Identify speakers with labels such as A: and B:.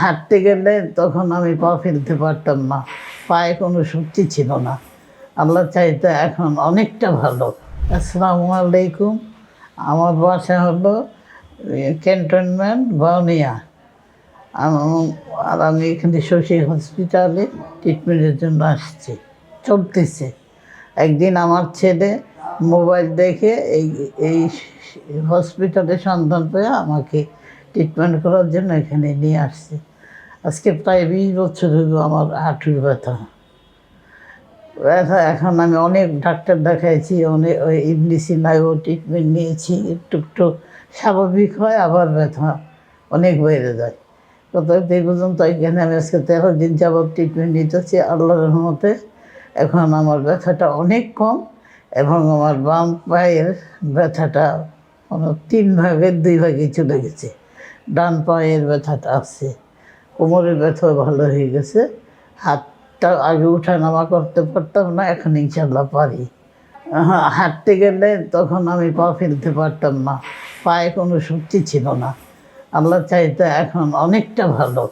A: হাঁটতে গেলে তখন আমি পা ফেলতে পারতাম না, পায়ে কোনো শক্তি ছিল না। আল্লাহ চাইতে এখন অনেকটা ভালো। আসসালামু আলাইকুম। আমার বাসা হলো ক্যান্টনমেন্ট বাউনিয়া। আর আমি এখানে শশী হসপিটালে ট্রিটমেন্টের জন্য আসছি, চলতেছে। একদিন আমার ছেলে মোবাইল দেখে এই এই হসপিটালে সন্ধান পেয়ে আমাকে ট্রিটমেন্ট করার জন্য এখানে নিয়ে আসছে। আজকে প্রায় 20 বছর হলো আমার হাঁটুর ব্যথা। এখন আমি অনেক ডাক্তার দেখাইছি, অনেক ওই ইবলিসিনায়ও ট্রিটমেন্ট নিয়েছি, একটু একটু স্বাভাবিক হয়, আবার ব্যথা অনেক বেড়ে যায়। কত এই পর্যন্ত এখানে আমি আজকে 13 দিন যাবত ট্রিটমেন্ট নিতেছি। আল্লাহর রহমতে এখন আমার ব্যথাটা অনেক কম, এবং আমার বাম পায়ের ব্যথাটা 3 ভাগের 2 ভাগে চলে গেছে। ডান পায়ের ব্যথাটা আছে, কোমরের ব্যথাও ভালো হয়ে গেছে। হাতটা আগে উঠা নামা করতে পারতাম না, এখন ইনশাল্লাহ পারি। হাঁটতে গেলে তখন আমি পা ফেলতে পারতাম না, পায়ে কোনো শক্তি ছিল না। আল্লাহ চাইতে এখন অনেকটা ভালো।